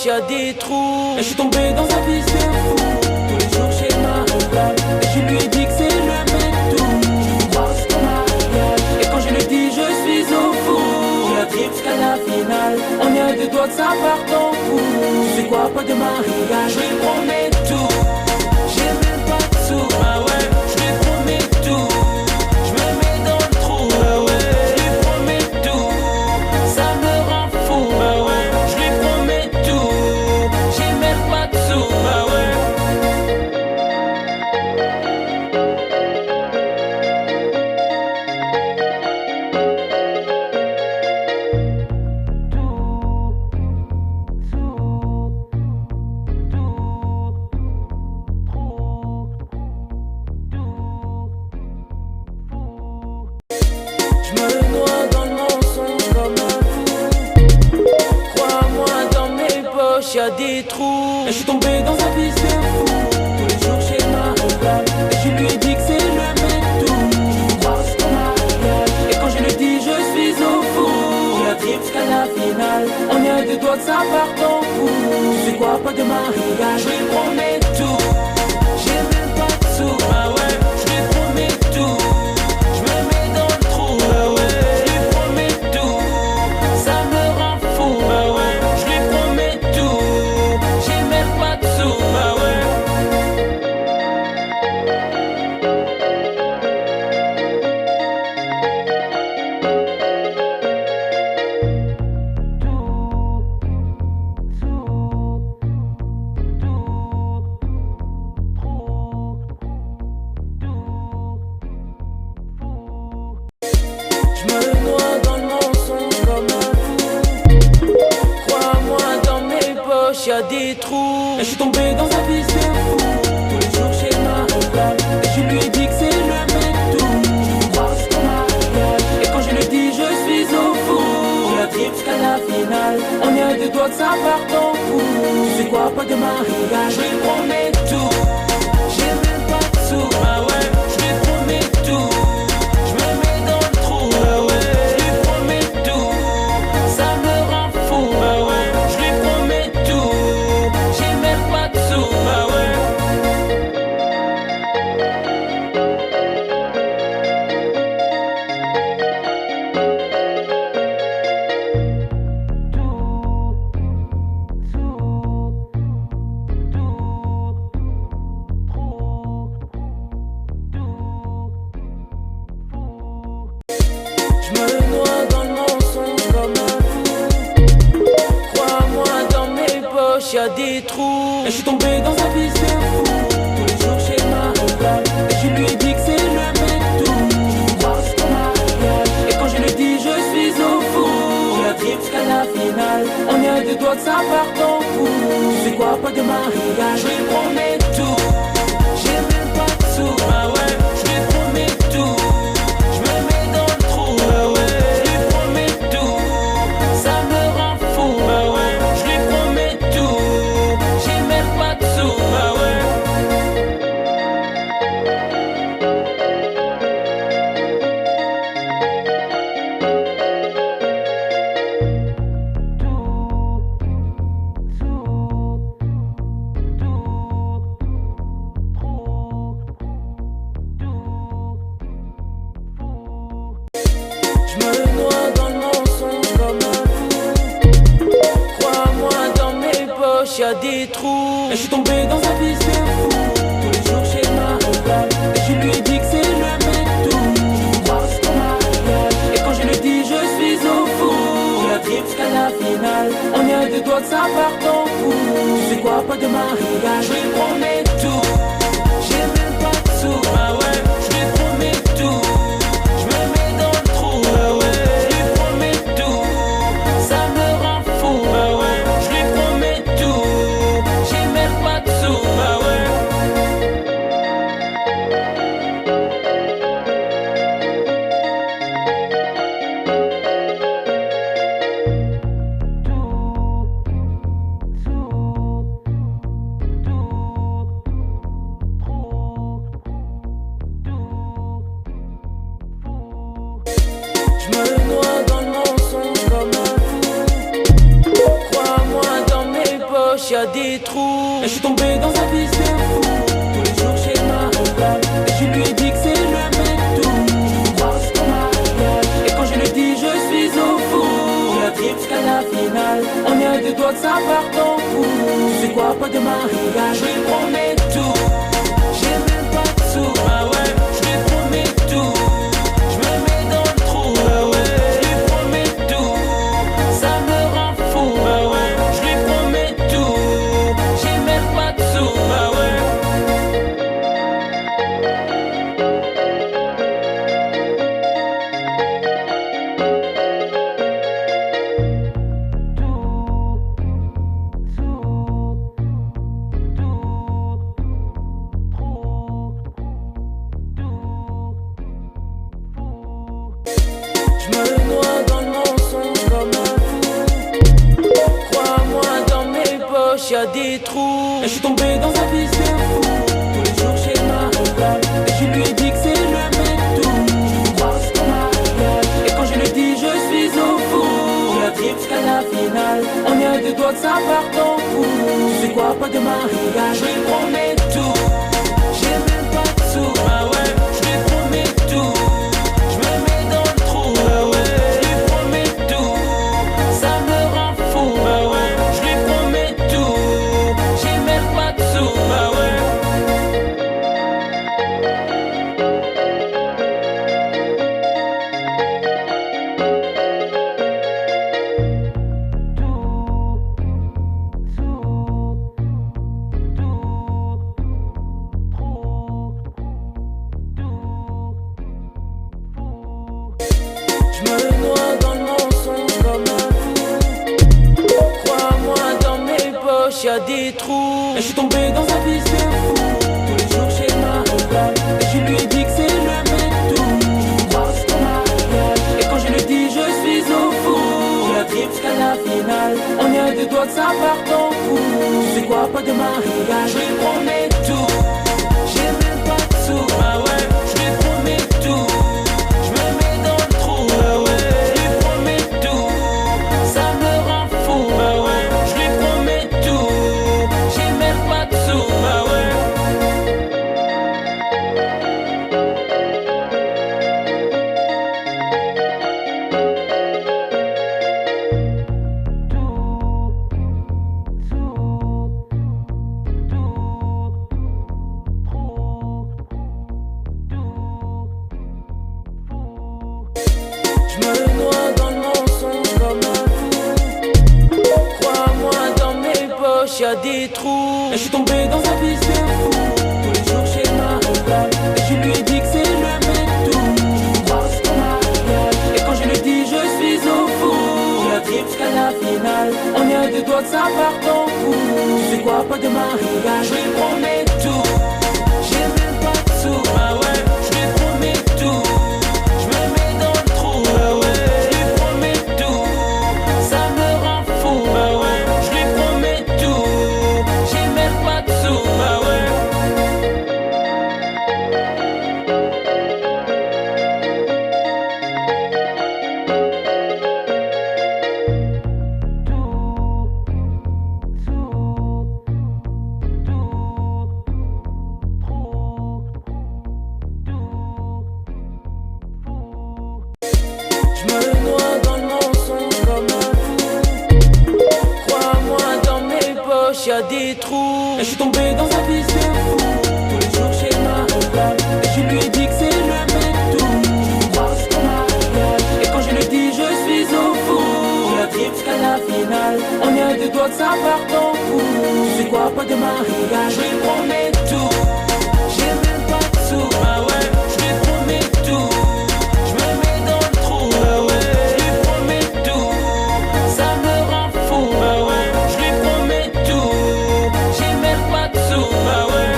poches, y'a des trous. Et je suis tombé dans un vice de fou. Tous les jours chez Marie-Claude. Et je lui ai dit que c'est le mec tout. Je crois jusqu'au mariage. Et quand je lui dis je suis au four, je la tire jusqu'à la finale. On est à deux doigts de ça part en fou. Tu sais quoi, pas de mariage. Je lui promets tout. J'ai même pas de sous. Ah ouais, je lui promets tout. Je me mets dans le trou. Ah ouais, je lui promets tout. Ça me rend fou. Ah ouais, je lui promets tout. J'ai même pas de sous. Ah ouais. Je me noie dans le mensonge comme un fou. Crois-moi, dans mes poches, y'a des trous. Et je suis tombé dans un vice de fou. Tous les jours chez Marie-Claude. Et je lui ai dit que c'est le mec tout. Je crois jusqu'au mariage. Et quand je lui dis je suis au four, je la tire jusqu'à la finale. On est à deux doigts de ça part en fou. Tu sais quoi, pas de mariage. Je lui promets tout. J'ai même pas de sous. Ah ouais, je lui promets tout. Je me mets dans le trou. Ah ouais, je lui promets tout. Ça me rend fou. Ah ouais, je lui promets tout. J'ai même pas de sous. Ah ouais. Je me noie dans le mensonge comme un fou. Crois-moi, dans mes poches, y'a des trous. Et je suis tombé dans un vice de fou. Tous les jours chez Marie-Claude. Et je lui ai dit que c'est le mec tout. Je crois jusqu'au mariage. Et quand je lui dis je suis au four, je la tire jusqu'à la finale. On est à deux doigts de ça part en fou. Tu sais quoi, pas de mariage. Je lui promets tout. J'ai même pas de sous. Ah ouais, je lui promets tout. Je me mets dans le trou. Ah ouais, je lui promets tout. Ça me rend fou. Ah ouais, je lui promets tout. J'ai même pas de sous. Ah ouais. Je me noie dans le mensonge comme un fou. Crois-moi, dans mes poches, y'a des trous. Et je suis tombé dans un vice de fou. Tous les jours chez Marie-Claude. Et je lui ai dit que c'est le mec tout. Je crois jusqu'au mariage. Et quand je lui dis je suis au four, je la tire jusqu'à la finale. On est à deux doigts de ça part en fou. Tu sais quoi, pas de mariage. Je lui promets tout. J'ai même pas de sous. Ah ouais, je lui promets tout. Je me mets dans le trou. Ah ouais, je lui promets tout. Ça me rend fou. Ah ouais, je lui promets tout. J'ai même pas de sous. Ah ouais. Je me noie dans le mensonge comme un fou. Crois-moi, dans mes poches, y'a des trous. Et je suis tombé dans un vice de fou. Tous les jours chez Marie-Claude. Et je lui ai dit que c'est le mec tout. Je crois jusqu'au mariage. Et quand je lui dis je suis au four, je la tire jusqu'à la finale. On est à deux doigts de ça part en fou. Tu sais quoi, pas de mariage. Je lui promets tout. J'ai même pas de sous. Ah ouais, je lui promets tout. Je me mets dans le trou. Ah ouais, je lui promets tout. Ça me rend fou. Ah ouais, je lui promets tout. J'ai même pas de sous. Ah ouais. poches, y'a des trous. Et je suis tombé dans un vice de fou. Tous les jours chez ma regarde. Et je lui ai dit que c'est le mec tout. Je crois jusqu'au mariage. Et quand je lui dis je suis au four, je la trip jusqu'à la finale. On est à deux doigts de ça part en couille. Tu sais quoi, pas de mariage. Je lui promets tout. J'ai même pas de sous. Ah ouais, je lui promets tout. Je me mets dans le trou. Ah ouais, je lui promets tout. Ça me rend fou. Ah ouais, je lui promets tout. J'ai même pas de sous. Ah ouais. Je me noie dans le mensonge comme un fou. Crois-moi, dans mes poches, y'a des trous. Et je suis tombé dans un vice de fou. Tous les jours chez ma regarde. Et je lui ai dit que c'est le mec tout. Je crois jusqu'au mariage. Et quand je lui dis je suis au four, je la trip jusqu'à la finale. On est à deux doigts de ça part en couille. Tu sais quoi, pas de mariage. Je lui promets tout. J'ai même pas de sous. Ah ouais, je lui promets tout. Je me mets dans le trou. Ah ouais, je lui promets tout. Ça me rend fou. Ah ouais, je lui promets tout. J'ai même pas de sous. Ah ouais. Je me noie dans le mensonge comme un fou. Crois-moi, dans mes poches, y'a des trous. Et je suis tombé dans un vice de fou. Tous les jours chez ma regarde. Et je lui ai dit que c'est le mec tout. Je crois jusqu'au mariage. Et quand je lui dis je suis au four, je la trip jusqu'à la finale. On est à deux doigts de ça part en couille. Tu sais quoi, pas de mariage. Je lui promets tout. J'ai même pas de sous. Ah ouais, je lui promets tout. Je me mets dans le trou. Ah ouais, je lui promets tout. Ça me rend fou. Ah ouais, je lui promets tout. J'ai même pas de sous. Ah ouais. Je me noie dans le mensonge comme un fou. Crois-moi, dans mes poches, y'a des trous. Et je suis tombé dans un vice de fou. Tous les jours chez ma regarde. Et je lui ai dit que c'est le mec tout. Je crois jusqu'au mariage. Et quand je lui dis je suis au four, je la trip jusqu'à la finale. On est à deux doigts de ça part en couille. Tu sais quoi, pas de mariage. Je lui promets tout. J'ai même pas de sous. Ah ouais, je lui promets tout. Je me mets dans le trou. Ah ouais, je lui promets tout. Ça me rend fou. Ah ouais, je lui promets tout. J'ai même pas de sous. Ah ouais. Je me noie dans le mensonge comme un fou. Crois-moi, dans mes poches, y'a des trous. Et je suis tombé dans un vice de fou. Tous les jours chez ma regarde. Et je lui ai dit que c'est le mec tout. Je crois jusqu'au mariage. Et quand je lui dis je suis au four, je la trip jusqu'à la finale. On est à deux doigts de ça part en couille. Tu sais quoi, pas de mariage. Je lui promets tout. J'ai même pas de sous. Ah ouais, je lui promets tout. Je me mets dans le trou. Ah ouais, je lui promets tout. Ça me rend fou. Ah ouais, je lui promets tout. J'ai même pas de sous. Ah ouais.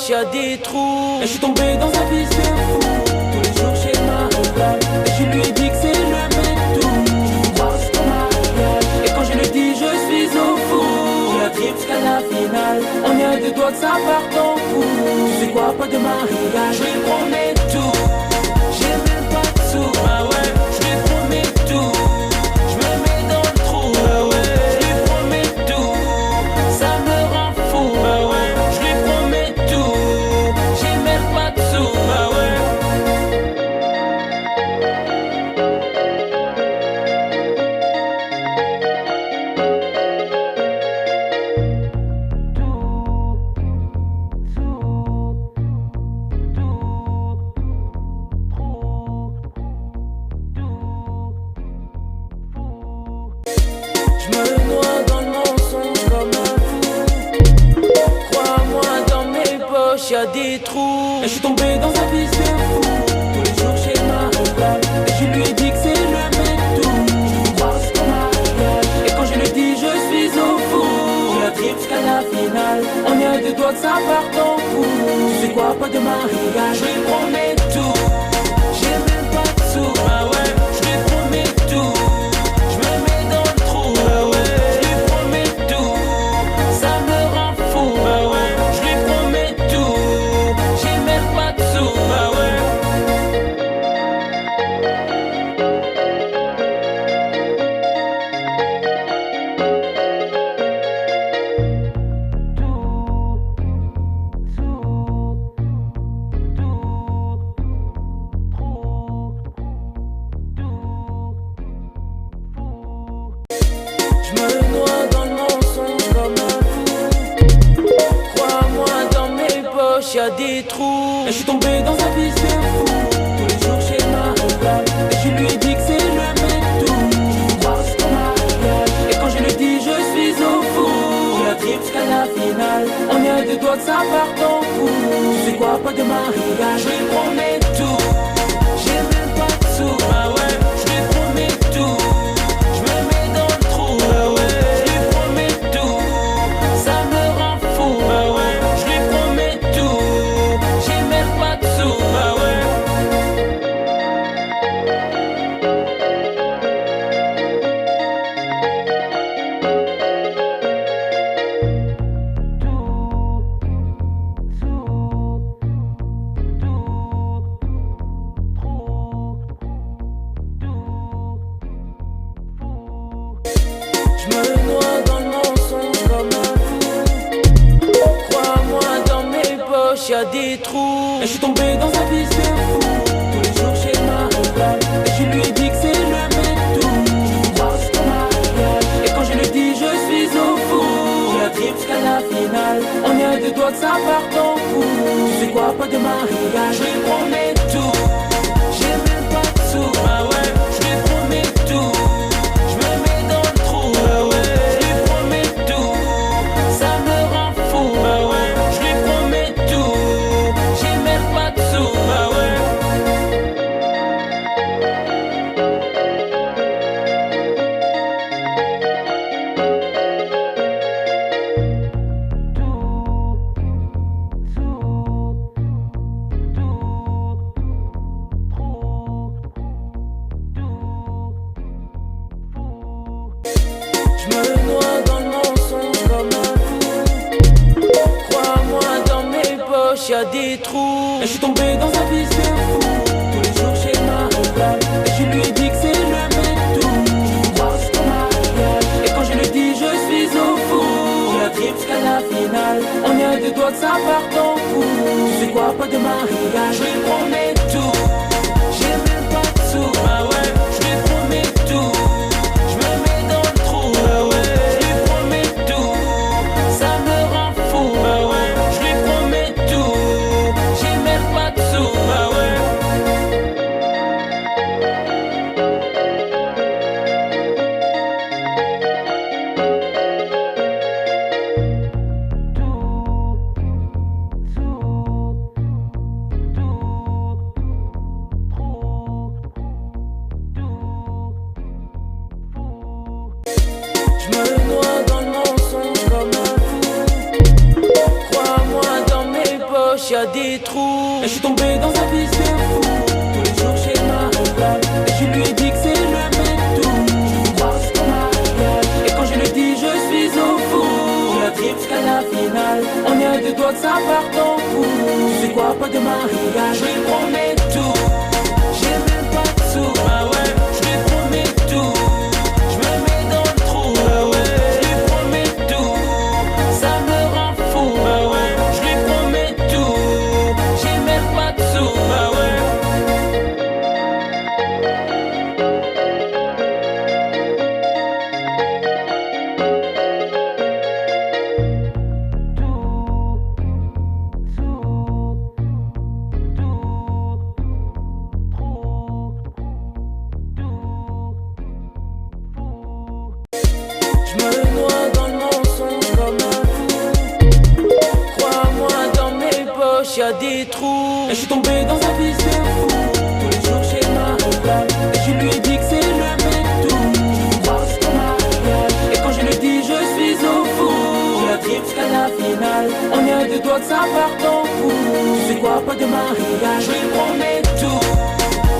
poches y'a des trous. Et je suis tombé dans un vice de fou. Tous les jours chez ma femme. Et je lui ai dit que c'est le mec tout. Je crois jusqu'au mariage. Et quand je lui dis je suis au four, je la tripe jusqu'à la finale. On est à deux doigts que ça parte en couille. Tu sais quoi, pas de mariage. Je lui promets tout. J'ai même pas de sous. Ah ouais, je lui promets tout. Je me mets dans le trou. Ah ouais, je lui promets tout. Ça me rend fou. Ah ouais, je lui promets tout. J'ai même pas de sous. Ah ouais. Je me noie dans le mensonge comme un fou. Crois-moi, dans mes poches y'a des trous. Et je suis tombé dans un vice de fou. Tous les jours chez ma femme. Et je lui ai dit que c'est le mec tout. Je crois jusqu'au mariage. Et quand je lui dis je suis au four, je la tripe jusqu'à la finale. On est à deux doigts que ça parte en couille. Tu sais quoi, pas de mariage. Je lui promets tout. J'ai même pas de sous. Ah ouais, je lui promets tout. Je me mets dans le trou. Ah ouais, je lui promets tout. Ça me rend fou. Ah ouais, je lui promets tout. J'ai même pas de sous. Ah ouais. Je me noie dans le mensonge comme un fou. Crois-moi, dans mes poches y'a des trous. Et je suis tombé dans un vice de fou. Tous les jours chez ma femme. Et je lui ai dit que c'est le mec tout. Je crois jusqu'au mariage. Et quand je lui dis je suis au four, je la tripe jusqu'à la finale. On est à deux doigts que ça parte en couille. Tu sais quoi, pas de mariage. Je lui promets tout. J'ai même pas de sous. Ah ouais, je lui promets tout. Je me mets dans le trou. Ah ouais, je lui promets tout. Ça me rend fou. Ah ouais, je lui promets tout. J'ai même pas de sous. Ah ouais. Je me noie dans le mensonge comme un fou. Crois-moi, dans mes poches y'a des trous. Et je suis tombé dans un vice de fou. Tous les jours chez ma femme. Et je lui ai dit que c'est le mec tout. Je crois jusqu'au mariage. Et quand je lui dis je suis au four, je la tripe jusqu'à la finale. On est à deux doigts que ça parte en couille. Tu sais quoi, pas de mariage. Je lui promets tout. J'ai même pas de sous. Ah ouais, je lui promets tout. Je me mets dans le trou. Ah ouais, je lui promets tout. Ça me rend fou. Ah ouais, je lui promets tout. J'ai même pas de sous. Ah ouais. Je me noie dans le mensonge comme un fou. Crois-moi, dans mes poches y'a des trous. Et je suis tombé dans un vice de fou. Tous les jours chez ma femme. Et je lui ai dit que c'est le mec tout. Je crois jusqu'au mariage. Et quand je lui dis je suis au four, je la tripe jusqu'à la finale. On est à deux doigts que ça parte en couille. Tu sais quoi, pas de mariage. Je lui promets tout. J'ai même pas de sous. Ah ouais, je lui promets tout. Je me mets dans le trou. Ah ouais, je lui promets tout. Ça me rend fou. Ah ouais, je lui promets tout. J'ai même pas de sous. Ah ouais. Je me noie dans le mensonge comme un fou. Crois-moi, dans mes poches des trous. Et je suis tombé dans un vice de fou. Tous les jours chez ma femme. Et je lui ai dit que c'est le mec tout. Je me croise comme mariage. Et quand je lui dis je suis au four, je la tripe jusqu'à la finale. On est à deux doigts que ça parte en couille. Tu sais quoi, pas de mariage. Je lui promets tout. J'ai même pas de sous. Ah ouais, je lui promets tout. Je me mets dans le trou. Ah ouais, je lui promets tout. Ça me rend fou. Ah ouais, je lui promets tout. J'ai même pas de sous. Ah ouais. Je me noie dans le mensonge comme un fou. Crois-moi, dans mes poches y'a des trous. Et je suis tombé dans un vice de fou. Tous les jours chez ma femme. Et je lui ai dit que c'est le mec tout. Je me croise comme mariage. Et quand je lui dis je suis au four, je la tripe jusqu'à la finale. On est à deux doigts que ça parte en couille. Tu sais quoi, pas de mariage. Je lui promets tout.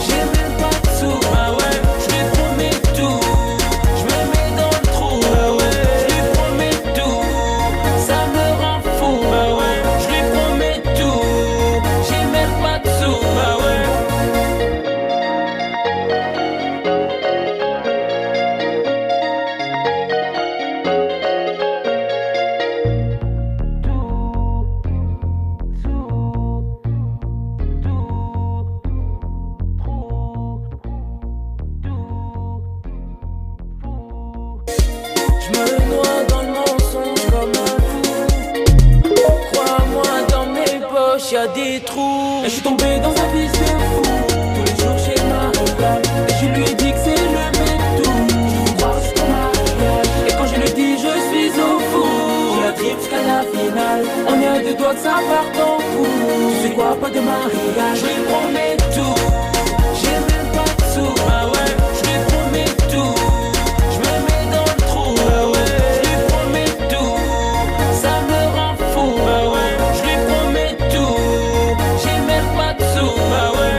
J'ai même pas de sous. Ah ouais, je lui promets tout. Je me mets dans le trou. Ah ouais, je lui promets tout. Ça me rend fou. Ah ouais, je lui promets tout. J'ai même pas de sous. Ah ouais. Je me noie dans le mensonge comme un fou. Crois-moi, dans mes poches y'a des trous. Et je suis tombé dans un vice de fou. Tous les jours chez ma femme. Et je lui ai dit que c'est le mec tout. Je me croise comme mariage. Et quand je lui dis je suis au four, je la tripe jusqu'à la finale. On est à deux doigts que ça parte en couille. Tu sais quoi, pas de mariage. Je lui promets tout. J'ai même pas de sous. Ah ouais, je lui promets tout. Je me mets dans le trou. Ah ouais, je lui promets tout. Ça me rend fou. Ah ouais, je lui promets tout. J'ai même pas de sous. Ah ouais.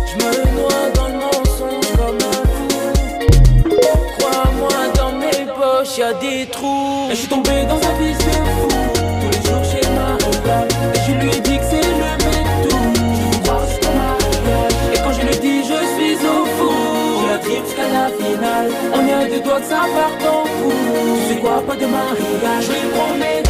Je me noie dans le mensonge comme un fou. Crois-moi, dans mes poches y'a des trous. Et je suis tombé dans un vice de fou. Tous les jours chez ma femme. Et je lui ai dit que c'est le mec tout. Je me croise comme mariage. Et quand je lui dis je suis au four, je la tripe jusqu'à la finale. On est à deux doigts que ça parte en couille. Tu sais quoi, pas de mariage. Je lui promets